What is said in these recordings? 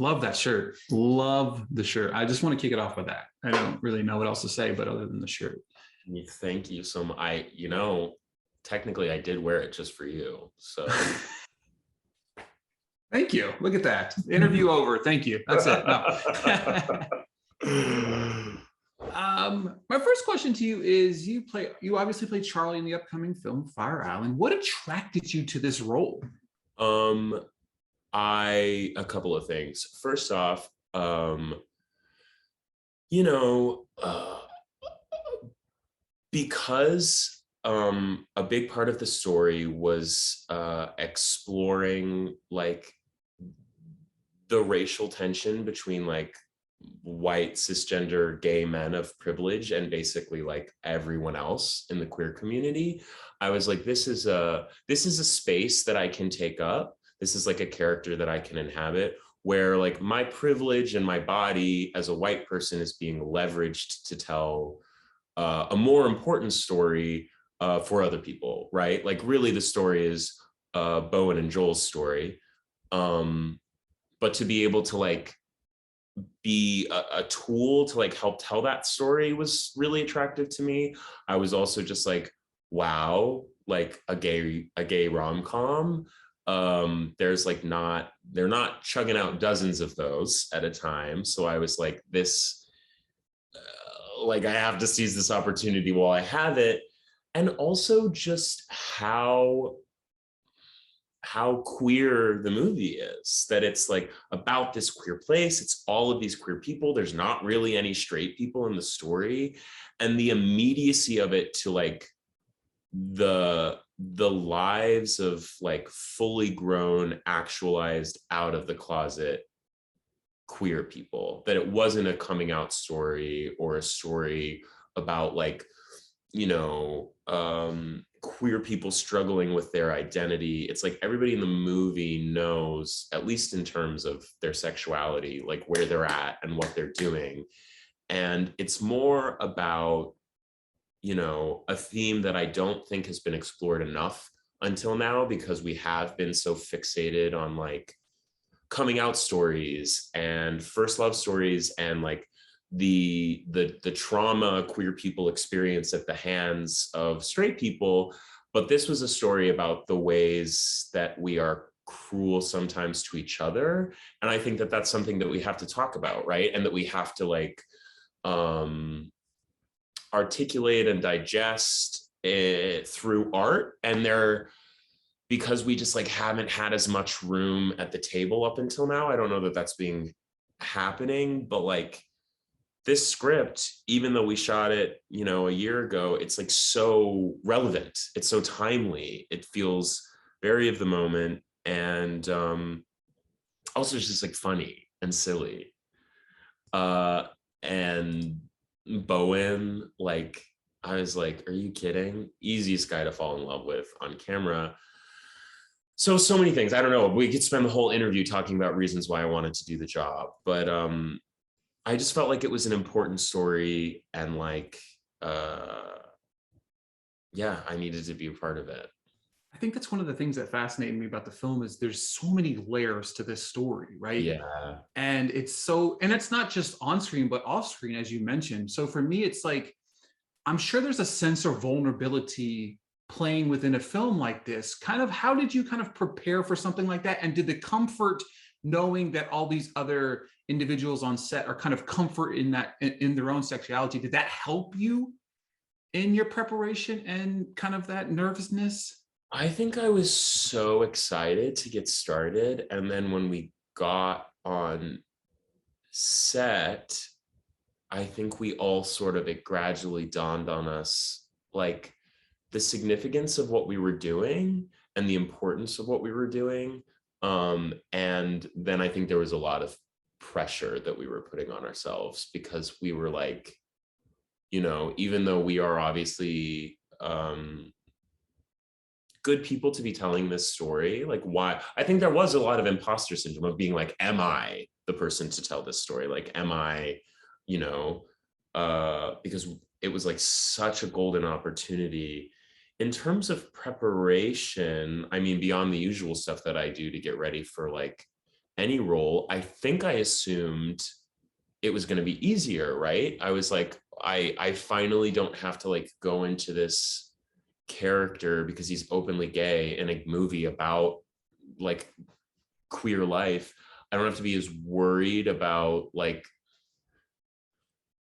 Love that shirt. Love the shirt. I just want to kick it off with that. I don't really know what else to say, but other than the shirt. Thank you so much. Technically I did wear it just for you. So Thank you. Look at that. Interview over. Thank you. That's it. No. My first question to you is you obviously play Charlie in the upcoming film Fire Island. What attracted you to this role? A couple of things. First off, because a big part of the story was exploring like the racial tension between like white cisgender gay men of privilege and basically like everyone else in the queer community. I was like, this is a space that I can take up. This is like a character that I can inhabit, where like my privilege and my body as a white person is being leveraged to tell a more important story for other people, right? Like really the story is Bowen and Joel's story. But to be able to like be a tool to like help tell that story was really attractive to me. I was also just like, wow, like a gay rom-com. There's like they're not chugging out dozens of those at a time. So I was like, this, like I have to seize this opportunity while I have it. And also just how queer the movie is, that it's like about this queer place. It's all of these queer people. There's not really any straight people in the story, and the immediacy of it to like the lives of like fully grown, actualized, out of the closet queer people, that it wasn't a coming out story or a story about like, queer people struggling with their identity. It's like everybody in the movie knows, at least in terms of their sexuality, like where they're at and what they're doing. And it's more about, a theme that I don't think has been explored enough until now, because we have been so fixated on like coming out stories and first love stories and like the trauma queer people experience at the hands of straight people. But this was a story about the ways that we are cruel sometimes to each other. And I think that that's something that we have to talk about, right? And that we have to like articulate and digest it through art. And because we just like haven't had as much room at the table up until now. I don't know that that's happening, but like this script, even though we shot it, a year ago, it's like so relevant. It's so timely. It feels very of the moment. And also it's just like funny and silly. And Bowen, like, I was like, are you kidding? Easiest guy to fall in love with on camera. So many things. I don't know. We could spend the whole interview talking about reasons why I wanted to do the job. But I just felt like it was an important story, and like, I needed to be a part of it. I think that's one of the things that fascinated me about the film is there's so many layers to this story, right? Yeah. And it's not just on screen, but off screen, as you mentioned. So for me, it's like, I'm sure there's a sense of vulnerability playing within a film like this. Kind of, how did you kind of prepare for something like that? And did the comfort knowing that all these other individuals on set are kind of comfort in that, in their own sexuality, did that help you in your preparation and kind of that nervousness? I think I was so excited to get started. And then when we got on set, I think we all it gradually dawned on us, like the significance of what we were doing and the importance of what we were doing. And then I think there was a lot of pressure that we were putting on ourselves, because we were like, even though we are obviously good people to be telling this story, like, why? I think there was a lot of imposter syndrome of being like, am I the person to tell this story? Like, am I, because it was like such a golden opportunity. In terms of preparation, I mean, beyond the usual stuff that I do to get ready for like any role, I think I assumed it was going to be easier, right? I was like, I finally don't have to like go into this character because he's openly gay in a movie about like queer life. I don't have to be as worried about like,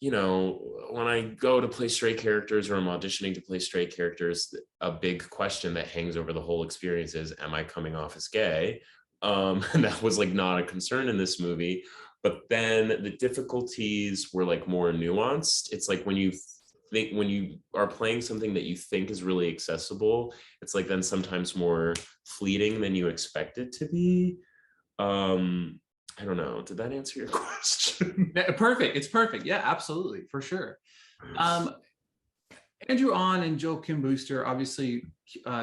you know, when I go to play straight characters or I'm auditioning to play straight characters, a big question that hangs over the whole experience is, am I coming off as gay? And that was like not a concern in this movie. But then the difficulties were like more nuanced. It's like when you think, when you are playing something that you think is really accessible, it's like then sometimes more fleeting than you expect it to be. um I don't know, did that answer your question? Perfect. It's perfect. Yeah, absolutely, for sure. Um, Andrew Ahn and Joe Kim Booster, obviously,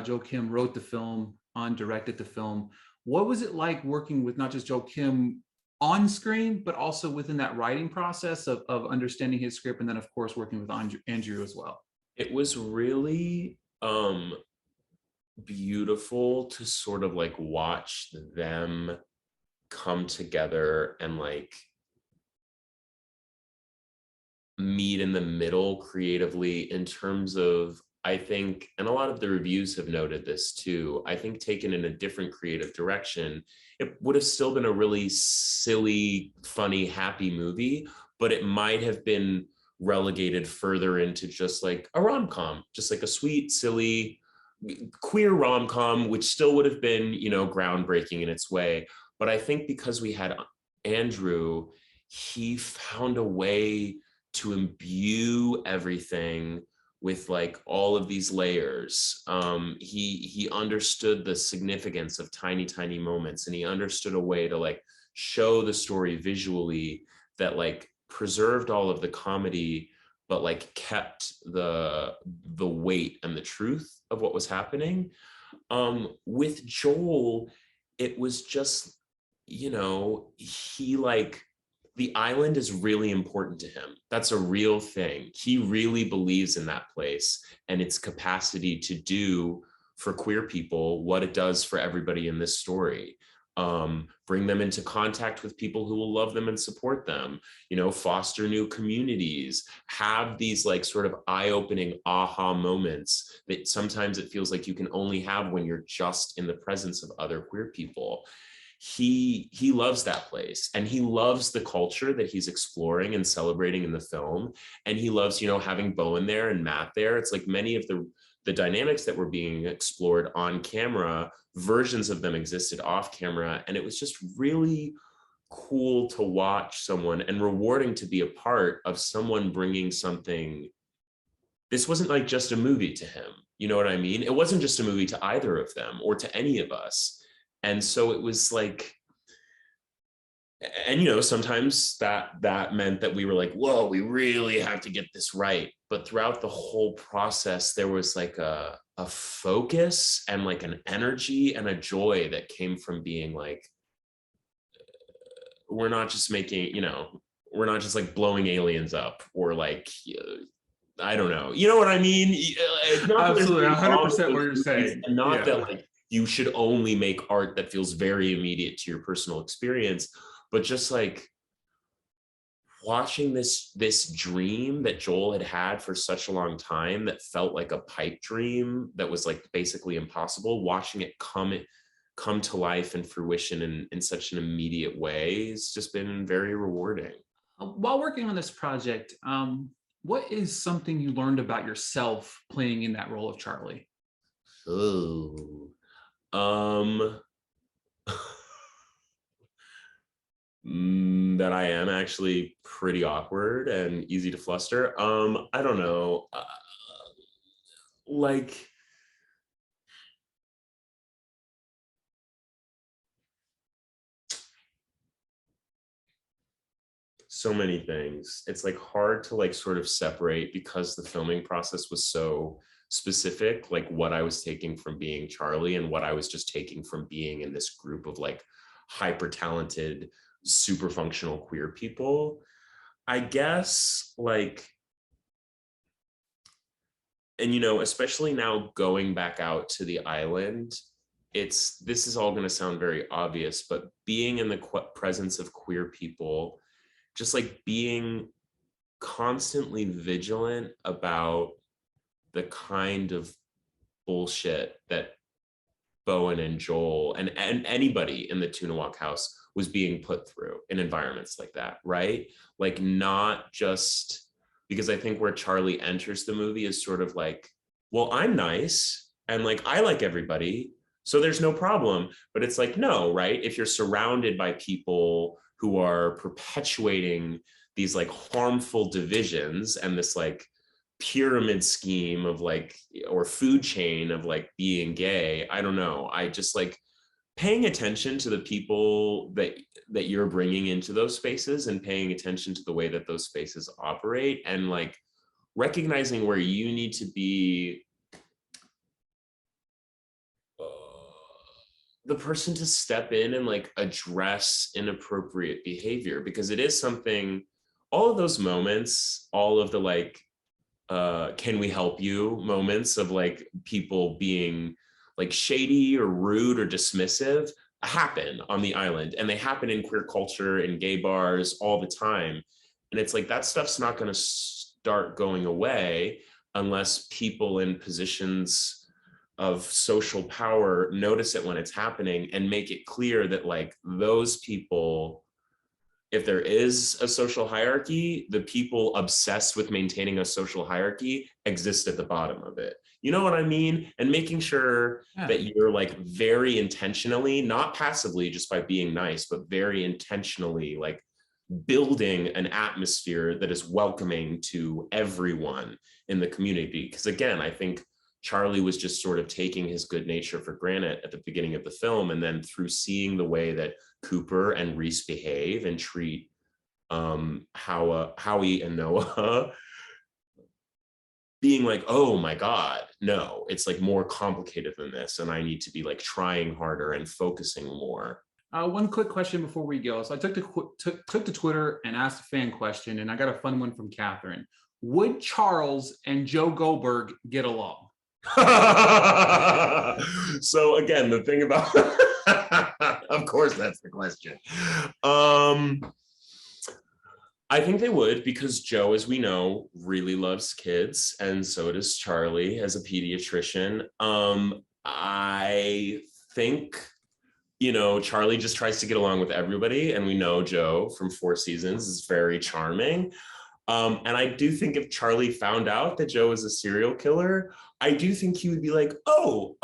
Joe Kim wrote the film, Ahn directed the film. What was it like working with not just Joe Kim on screen, but also within that writing process of understanding his script, and then of course working with Andrew as well? It was really beautiful to sort of like watch them come together and like meet in the middle creatively in terms of, I think, and a lot of the reviews have noted this too, I think taken in a different creative direction, it would have still been a really silly, funny, happy movie, but it might have been relegated further into just like a rom-com, just like a sweet, silly, queer rom-com, which still would have been, you know, groundbreaking in its way. But I think because we had Andrew, he found a way to imbue everything with like all of these layers. He understood the significance of tiny, tiny moments, and he understood a way to like show the story visually that like preserved all of the comedy, but like kept the weight and the truth of what was happening. With Joel, it was just, you know, he like, the island is really important to him. That's a real thing. He really believes in that place and its capacity to do for queer people what it does for everybody in this story. Bring them into contact with people who will love them and support them, you know, foster new communities, have these like sort of eye-opening aha moments that sometimes it feels like you can only have when you're just in the presence of other queer people. He loves that place, and he loves the culture that he's exploring and celebrating in the film, and he loves, you know, having Bowen there and Matt there. It's like many of the dynamics that were being explored on camera, versions of them existed off camera, and it was just really cool to watch someone, and rewarding to be a part of someone bringing something. This wasn't like just a movie to him, you know what I mean? It wasn't just a movie to either of them or to any of us. And so it was like, and you know, sometimes that meant that we were like, whoa, we really have to get this right. But throughout the whole process, there was like a focus and like an energy and a joy that came from being like, we're not just making, you know, we're not just like blowing aliens up or like, I don't know, you know what I mean? It's not that there's Absolutely, anything wrong 100% with what those you're movies, saying. and not Yeah. that like you should only make art that feels very immediate to your personal experience, but just like watching this dream that Joel had had for such a long time that felt like a pipe dream that was like basically impossible, watching it come to life and fruition in such an immediate way has just been very rewarding. While working on this project, what is something you learned about yourself playing in that role of Charlie? Oh, um that I am actually pretty awkward and easy to fluster. I don't know. Like so many things. It's like hard to like sort of separate because the filming process was so specific, like what I was taking from being Charlie and what I was just taking from being in this group of like hyper talented, super functional queer people. I guess like, and you know, especially now going back out to the island, this is all going to sound very obvious, but being in the presence of queer people, just like being constantly vigilant about the kind of bullshit that Bowen and Joel and anybody in the Tunawak house was being put through in environments like that, right? Like, not just because I think where Charlie enters the movie is sort of like, well, I'm nice and like I like everybody, so there's no problem. But it's like, no, right? If you're surrounded by people who are perpetuating these like harmful divisions and this like pyramid scheme of like, or food chain of like being gay, I don't know, I just like paying attention to the people that you're bringing into those spaces and paying attention to the way that those spaces operate and like recognizing where you need to be the person to step in and like address inappropriate behavior, because it is something, all of those moments, all of the like can we help you moments of like people being like shady or rude or dismissive happen on the island, and they happen in queer culture in gay bars all the time. And it's like that stuff's not going to start going away unless people in positions of social power notice it when it's happening and make it clear that like those people, if there is a social hierarchy, the people obsessed with maintaining a social hierarchy exist at the bottom of it. You know what I mean? And making sure that you're like very intentionally, not passively just by being nice, but very intentionally like building an atmosphere that is welcoming to everyone in the community. Because again, I think Charlie was just sort of taking his good nature for granted at the beginning of the film. And then through seeing the way that Cooper and Reese behave and treat Howie and Noah, being like, oh my God, no, it's like more complicated than this. And I need to be like trying harder and focusing more. One quick question before we go. So I took to Twitter and asked a fan question, and I got a fun one from Catherine. Would Charles and Joe Goldberg get along? So again, the thing about of course that's the question. I think they would, because Joe, as we know, really loves kids, and so does Charlie as a pediatrician. I think, you know, Charlie just tries to get along with everybody, and we know Joe from 4 Seasons is very charming. And I do think if Charlie found out that Joe is a serial killer, I do think he would be like, oh,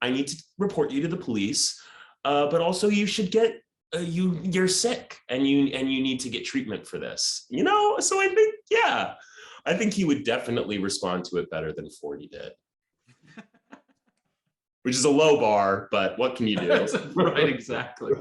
I need to report you to the police, but also you should get, you're sick and you need to get treatment for this, you know? So I think, yeah, I think he would definitely respond to it better than 40 did. Which is a low bar, but what can you do? Right, exactly.